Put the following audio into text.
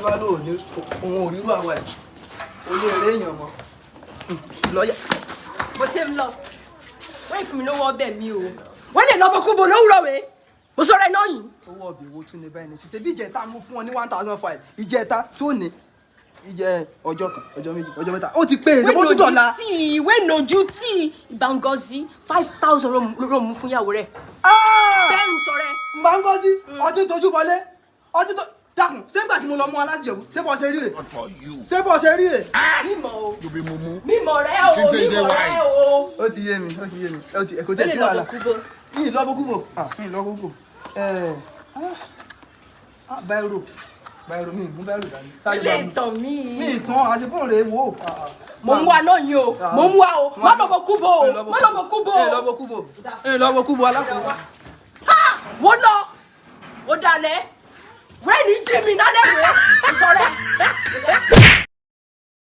wá lò ní òun ò rírú àwa ẹ̀ olè eré èèyàn mọ́ lọ́yà. bó ṣe ń lọ wọ́n ìfún mi lówó ọbẹ̀ mi o wọ́n lè lọ́bọ̀ kúbo lówùrọ̀ wẹ̀ mo sọ̀rọ̀ iná yìí. owó ọbẹ̀ owó tún ní báyìí ní sísè bí ìjẹta mú fún ọ ní 1,500 ìjẹta tí ó ní ìjẹ ọjọ́ kan ọjọ́ méjì ọjọ́ mẹ́ta ó ti pé èdè ó tún dọ̀la. ìwé ìnojú tí Ìbángọ́sí 5,000 ló mú fún ìyàwó rẹ̀. bẹ́ẹ̀ ń sọ rẹ̀. Ìbángọ́sí ọtí tójú bọlé ọtí tó dákun ṣé nígbà tí mo lọ mú alájẹ̀wò ṣé bọ́ ṣe rí rè ṣé bọ́ ṣe rí rè. mímọ o mímọ rẹ o mímọ rẹ o. ó ti yé mi ó ti yé mi ó ti kò tẹ̀ sí wàhálà yìí lọ́bọ̀ kúbò yìí lọ́bọ̀ kúbò báyìí mi mú báyìí dání. ilé ìtàn mi. mi ìtàn àṣepọ̀n rẹ̀ wò. mo ń wá náà yín o mo ń wá o má lọ́bọ̀ kúbò o má lọ́bọ̀ kúbò o. lọ́bọ̀ kúbò alákòó. wọ́n lọ ó dalẹ̀ wẹ́ẹ̀ni jí mi nálẹ̀ rẹ̀ sọ̀rọ̀.